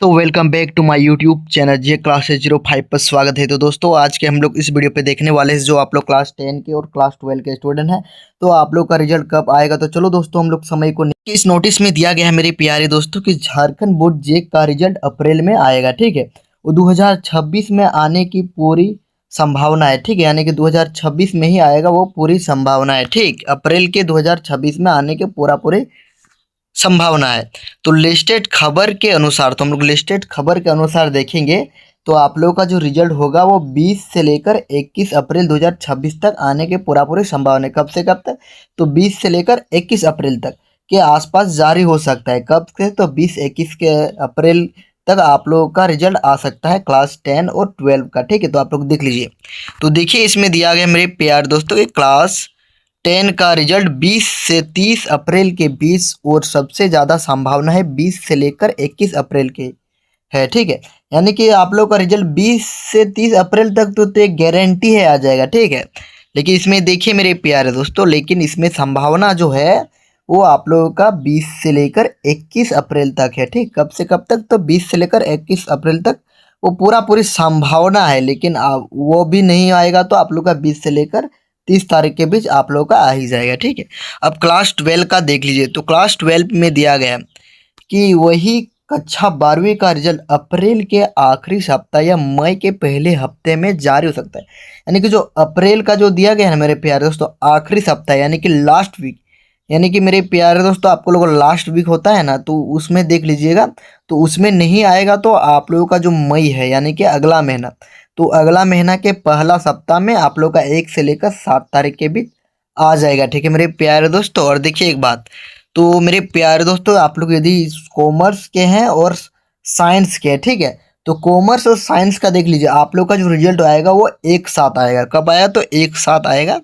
तो welcome back to my YouTube channel J classes 05 पर स्वागत है। तो दोस्तों आज के हम लोग इस वीडियो पे देखने वाले हैं जो आप लोग क्लास 10 के और क्लास 12 के स्टूडेंट हैं, तो आप लोग का रिजल्ट कब आएगा। तो चलो दोस्तों हम लोग समय को इस नोटिस में दिया गया है मेरे प्यारे दोस्तों कि झारखंड बोर्ड जे का रिजल्ट अप्रैल में आएगा। ठीक है, वो 2026 में आने की पूरी संभावना है। ठीक है, यानी कि 2026 में ही आएगा, वो पूरी संभावना है। ठीक, अप्रैल के 2026 में आने के पूरी संभावना है। तो लिस्टेड खबर के अनुसार, तो हम लोग लिस्टेड खबर के अनुसार देखेंगे तो आप लोगों का जो रिजल्ट होगा वो 20 से लेकर 21 अप्रैल 2026 तक आने के पूरी संभावना है। कब से कब तक? तो 20 से लेकर 21 अप्रैल तक के आसपास जारी हो सकता है। कब से? तो 20-21 के अप्रैल तक आप लोगों का रिजल्ट आ सकता है क्लास 10 और 12 का। ठीक है, तो आप लोग देख लीजिए। तो देखिए इसमें दिया गया मेरे प्यार दोस्तों कि क्लास 10 का रिजल्ट 20 से 30 अप्रैल के बीच और सबसे ज़्यादा संभावना है 20 से लेकर 21 अप्रैल के है। ठीक है, यानी कि आप लोग का रिजल्ट 20 से 30 अप्रैल तक तो एक गारंटी है आ जाएगा। ठीक है, लेकिन इसमें देखिए मेरे प्यारे दोस्तों, लेकिन इसमें संभावना जो है वो आप लोगों का 20 से लेकर 21 अप्रैल तक है। ठीक, कब से कब तक? तो 20 से लेकर 21 अप्रैल तक वो पूरी संभावना है, लेकिन वो भी नहीं आएगा तो आप लोग का 20 से लेकर 30 तारीख के बीच आप लोगों का आ ही जाएगा। ठीक है, अब क्लास 12 का देख लीजिए। तो क्लास 12 में दिया गया है कि वही कक्षा 12वीं का रिजल्ट अप्रैल के आखिरी सप्ताह या मई के पहले हफ्ते में जारी हो सकता है। यानी कि जो अप्रैल का जो दिया गया है ना मेरे प्यारे दोस्तों, आखिरी सप्ताह यानी कि लास्ट वीक, यानी कि मेरे प्यारे दोस्तों आपको लोगों लास्ट वीक होता है ना, तो उसमें देख लीजिएगा। तो उसमें नहीं आएगा तो आप लोगों का जो मई है यानी कि अगला महीना, तो अगला महीना के पहला सप्ताह में आप लोग का 1 से लेकर 7 तारीख के बीच आ जाएगा। ठीक है मेरे प्यारे दोस्तों। और देखिए एक बात, तो मेरे प्यारे दोस्तों आप लोग यदि कॉमर्स के हैं और साइंस के हैं, ठीक है, तो कॉमर्स और साइंस का देख लीजिए आप लोग का जो रिजल्ट आएगा वो एक साथ आएगा। कब आएगा? तो एक साथ आएगा।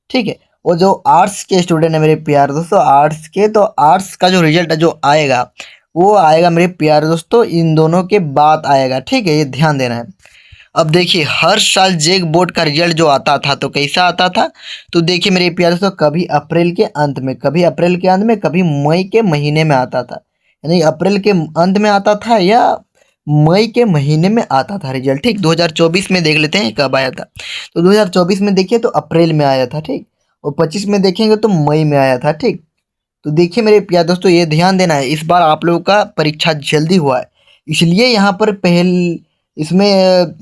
ठीक है, और जो आर्ट्स के स्टूडेंट है मेरे प्यारे दोस्तों, आर्ट्स के, तो आर्ट्स का जो रिजल्ट जो आएगा वो आएगा मेरे प्यारे दोस्तों इन दोनों के बाद आएगा। ठीक है, ये ध्यान देना है। अब देखिए हर साल जेक बोर्ड का रिजल्ट जो आता था तो कैसा आता था? तो देखिए मेरे प्यारे दोस्तों, कभी अप्रैल के अंत में, कभी अप्रैल के अंत में, कभी मई के महीने में आता था। यानी अप्रैल के अंत में आता था या मई के महीने में आता था रिजल्ट। ठीक, 2024 में देख लेते हैं कब आया था। तो 2024 में देखिए तो अप्रैल में आया था। ठीक, और 25 में देखेंगे तो मई में आया था। ठीक, तो देखिए मेरे प्यारे दोस्तों ये ध्यान देना है, इस बार आप लोगों का परीक्षा जल्दी हुआ है, इसलिए यहाँ पर इसमें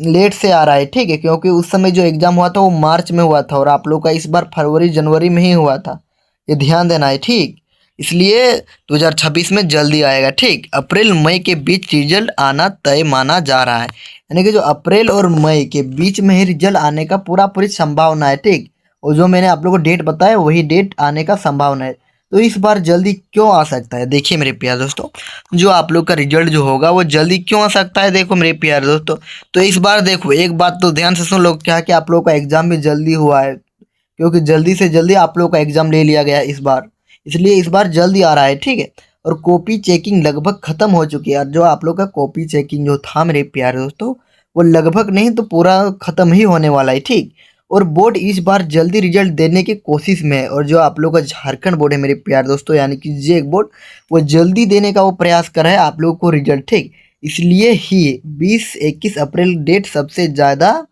लेट से आ रहा है। ठीक है, क्योंकि उस समय जो एग्ज़ाम हुआ था वो मार्च में हुआ था और आप लोग का इस बार फरवरी जनवरी में ही हुआ था, ये ध्यान देना है। ठीक, इसलिए 2026 में जल्दी आएगा। ठीक, अप्रैल मई के बीच रिजल्ट आना तय माना जा रहा है, यानी कि जो अप्रैल और मई के बीच में ही रिजल्ट आने का पूरी संभावना है। ठीक, और जो मैंने आप लोगों को डेट बताया वही डेट आने का संभावना है। तो इस बार जल्दी क्यों आ सकता है? देखिए मेरे प्यारे दोस्तों, जो आप लोग का रिजल्ट जो होगा वो जल्दी क्यों आ सकता है? देखो मेरे प्यारे दोस्तों, तो इस बार देखो एक बात तो ध्यान से सुन लो, क्या कि आप लोग का एग्जाम भी जल्दी हुआ है, क्योंकि जल्दी से जल्दी आप लोग का एग्जाम ले लिया गया है इस बार, इसलिए इस बार जल्दी आ रहा है। ठीक है, और कॉपी चेकिंग लगभग खत्म हो चुकी है। और जो आप लोग का कॉपी चेकिंग जो था मेरे प्यारे दोस्तों, वो लगभग नहीं तो पूरा खत्म ही होने वाला है। ठीक, और बोर्ड इस बार जल्दी रिजल्ट देने की कोशिश में है। और जो आप लोग का झारखंड बोर्ड है मेरे प्यारे दोस्तों यानी कि जेक बोर्ड, वो जल्दी देने का वो प्रयास कर रहा है आप लोगों को रिजल्ट। ठीक, इसलिए ही 20-21 अप्रैल डेट सबसे ज़्यादा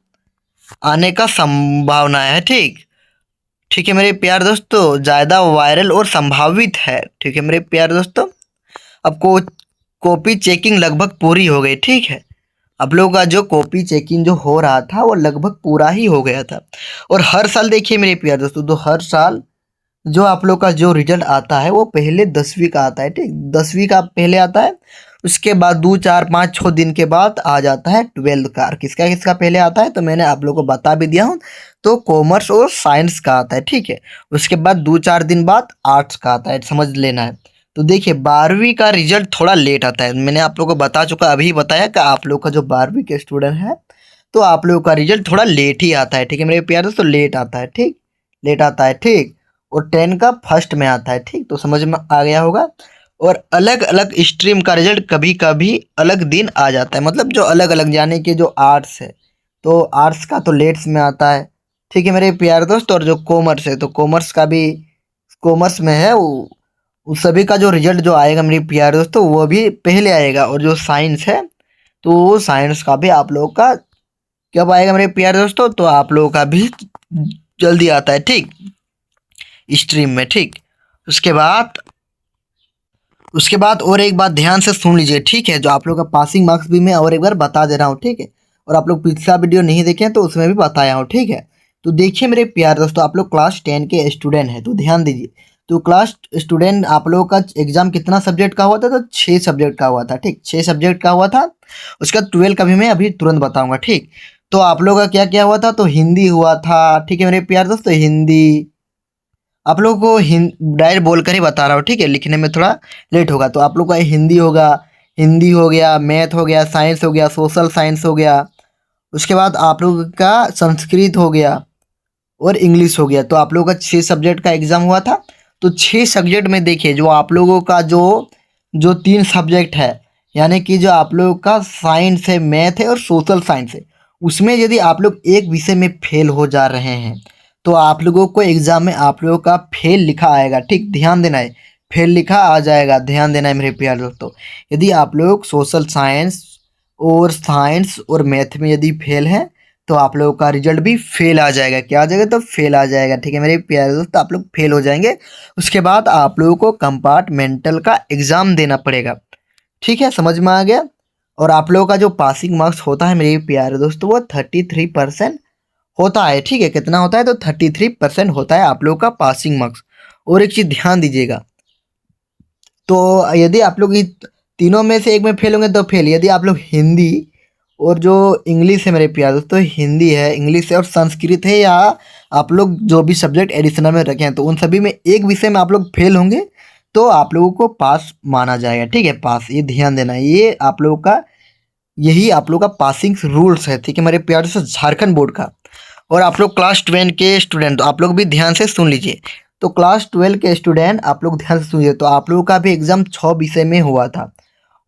आने का संभावना है। ठीक, ठीक है मेरे प्यारे दोस्तों, ज़्यादा वायरल और संभावित है। ठीक है मेरे प्यारे दोस्तों, अब कॉपी चेकिंग लगभग पूरी हो गई। ठीक है, आप लोगों का जो कॉपी चेकिंग जो हो रहा था वो लगभग पूरा ही हो गया था। और हर साल देखिए मेरे प्यारे दोस्तों, तो हर साल जो आप लोग का जो रिजल्ट आता है वो पहले 10वीं का आता है। ठीक, 10वीं का पहले आता है, उसके बाद 2-4-5-6 दिन के बाद आ जाता है 12th का। किसका किसका पहले आता है तो मैंने आप लोगों को बता भी दिया हूँ। तो कॉमर्स और साइंस का आता है। ठीक है, उसके बाद 2-4 दिन बाद आर्ट्स का आता है, समझ लेना है। तो देखिए 12वीं का रिजल्ट थोड़ा लेट आता है, मैंने आप लोगों को बता चुका, अभी बताया कि आप लोग का जो 12वीं के स्टूडेंट है तो आप लोगों का रिजल्ट थोड़ा लेट ही आता है। ठीक है मेरे प्यारे दोस्तों, लेट आता है। ठीक, लेट आता है। ठीक, और 10 का फर्स्ट में आता है। ठीक, तो समझ में आ गया होगा। और अलग अलग स्ट्रीम का रिजल्ट कभी कभी अलग दिन आ जाता है, मतलब जो अलग अलग, यानी कि जो आर्ट्स है तो आर्ट्स का तो लेट्स में आता है। ठीक है मेरे प्यारे दोस्त, और जो कॉमर्स है तो कॉमर्स का भी कॉमर्स में है वो उस सभी का जो रिजल्ट जो आएगा मेरे प्यारे दोस्तों वो भी पहले आएगा। और जो साइंस है तो साइंस का भी आप लोगों का कब आएगा मेरे प्यारे दोस्तों, तो आप लोगों का भी जल्दी आता है, ठीक, स्ट्रीम में, ठीक। उसके बाद और एक बात ध्यान से सुन लीजिए, ठीक है। जो आप लोग का पासिंग मार्क्स भी मैं और एक बार बता दे रहा हूँ, ठीक है। और आप लोग पिछला वीडियो नहीं देखे हैं तो उसमें भी बताया हूँ, ठीक है। तो देखिए मेरे प्यारे दोस्तों, आप लोग क्लास 10 के स्टूडेंट हैं तो ध्यान दीजिए। तो क्लास स्टूडेंट आप लोगों का एग्जाम कितना सब्जेक्ट का हुआ था, तो 6 सब्जेक्ट का हुआ था, ठीक, 6 सब्जेक्ट का हुआ था। उसके बाद 12 का भी मैं अभी तुरंत बताऊंगा, ठीक। तो आप लोगों का क्या क्या हुआ था, तो हिंदी हुआ था, ठीक है मेरे प्यारे दोस्तों, हिंदी। आप लोगों को डायरेक्ट बोलकर ही बता रहा हूँ, ठीक है, लिखने में थोड़ा लेट होगा। तो आप लोग का हिंदी होगा, हिंदी हो गया, मैथ हो गया, साइंस हो गया, सोशल साइंस हो गया। उसके बाद आप लोगों का संस्कृत हो गया और इंग्लिश हो गया। तो आप लोगों का 6 सब्जेक्ट का एग्जाम हुआ था। तो 6 सब्जेक्ट में देखिए जो आप लोगों का जो जो 3 सब्जेक्ट है, यानी कि जो आप लोगों का साइंस है, मैथ है और सोशल साइंस है, उसमें यदि आप लोग एक विषय में फेल हो जा रहे हैं तो आप लोगों को एग्जाम में आप लोगों का फेल लिखा आएगा, ठीक, ध्यान देना है, फेल लिखा आ जाएगा, ध्यान देना है मेरे प्यारे दोस्तों। यदि आप लोग सोशल साइंस और साइंस और मैथ में यदि फेल हैं तो आप लोगों का रिजल्ट भी फेल आ जाएगा। क्या आ जाएगा, तो फेल आ जाएगा, ठीक है मेरे प्यारे दोस्त, आप लोग फेल हो जाएंगे। उसके बाद आप लोगों को कंपार्टमेंटल का एग्ज़ाम देना पड़ेगा, ठीक है, समझ में आ गया। और आप लोगों का जो पासिंग मार्क्स होता है मेरे प्यारे दोस्तों वो 33% होता है, ठीक है। कितना होता है, तो 33% होता है आप लोगों का पासिंग मार्क्स। और एक चीज़ ध्यान दीजिएगा, तो यदि आप लोग तीनों में से एक में फेल होंगे तो फेल। यदि आप लोग हिंदी और जो इंग्लिश है मेरे प्यारे दोस्तों, हिंदी है, इंग्लिश है और संस्कृत है, या आप लोग जो भी सब्जेक्ट एडिशनल में रखे हैं तो उन सभी में एक विषय में आप लोग फेल होंगे तो आप लोगों को पास माना जाएगा, ठीक है, पास। ये ध्यान देना है, ये आप लोगों का यही आप लोग का पासिंग रूल्स है, ठीक है मेरे प्यारे दोस्तों, झारखंड बोर्ड का। और आप लोग क्लास 12 के स्टूडेंट तो आप लोग भी ध्यान से सुन लीजिए। तो क्लास 12 के स्टूडेंट आप लोग ध्यान से सुनिए, तो आप लोगों का भी एग्जाम 6 विषय में हुआ था।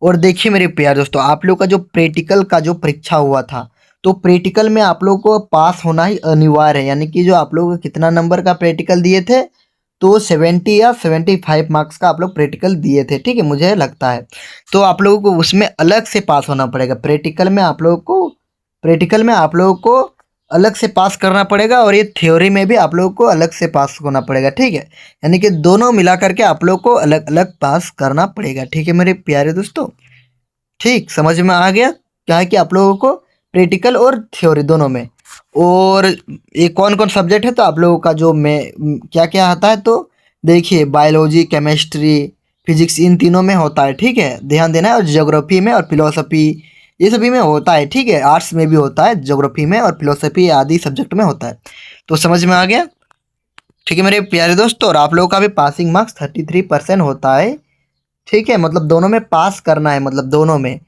और देखिए मेरे प्यारे दोस्तों, आप लोग का जो प्रैक्टिकल का जो परीक्षा हुआ था तो प्रैक्टिकल में आप लोग को पास होना ही अनिवार्य है। यानी कि जो आप लोग कितना नंबर का प्रैक्टिकल दिए थे, तो 70 या 75 मार्क्स का आप लोग प्रैक्टिकल दिए थे, ठीक है, मुझे लगता है। तो आप लोगों को उसमें अलग से पास होना पड़ेगा। प्रैक्टिकल में आप लोगों को अलग से पास करना पड़ेगा और ये थ्योरी में भी आप लोगों को अलग से पास होना पड़ेगा, ठीक है। यानी कि दोनों मिला करके आप लोग को अलग अलग पास करना पड़ेगा, ठीक है मेरे प्यारे दोस्तों, ठीक, समझ में आ गया। क्या है कि आप लोगों को प्रैक्टिकल और थ्योरी दोनों में। और ये कौन कौन सब्जेक्ट है, तो आप लोगों का जो में क्या क्या आता है, तो देखिए बायोलॉजी, केमिस्ट्री, फिजिक्स, इन तीनों में होता है, ठीक है, ध्यान देना है। और ज्योग्राफी में और फिलोसफी, ये सभी में होता है, ठीक है, आर्ट्स में भी होता है, ज्योग्राफी में और फिलोसफी आदि सब्जेक्ट में होता है। तो समझ में आ गया, ठीक है मेरे प्यारे दोस्तों। और आप लोगों का भी पासिंग मार्क्स 33% होता है, ठीक है, मतलब दोनों में पास करना है, मतलब दोनों में।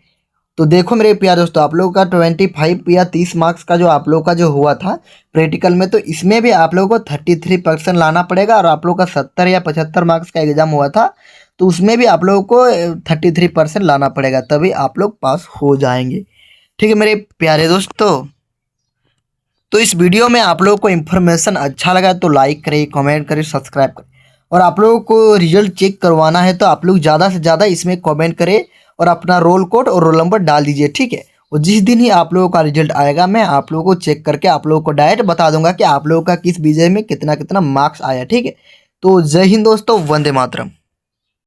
तो देखो मेरे प्यारे दोस्तों, आप लोगों का 25 या 30 मार्क्स का जो आप लोगों का जो हुआ था प्रैक्टिकल में, तो इसमें भी आप लोगों को 33% लाना पड़ेगा। और आप लोगों का 70 या 75 मार्क्स का एग्जाम हुआ था तो उसमें भी आप लोगों को 33% लाना पड़ेगा, तभी आप लोग पास हो जाएंगे, ठीक है मेरे प्यारे दोस्तों। तो इस वीडियो में आप लोगों को इन्फॉर्मेशन अच्छा लगा तो लाइक करें, कमेंट करें, सब्सक्राइब करें। और आप लोगों को रिजल्ट चेक करवाना है तो आप लोग ज़्यादा से ज़्यादा इसमें कमेंट करें और अपना रोल कोड और रोल नंबर डाल दीजिए, ठीक है। और जिस दिन ही आप लोगों का रिजल्ट आएगा मैं आप लोगों को चेक करके आप लोगों को डायरेक्ट बता दूंगा कि आप लोगों का किस विषय में कितना कितना मार्क्स आया, ठीक है। तो जय हिंद दोस्तों, वंदे मातरम।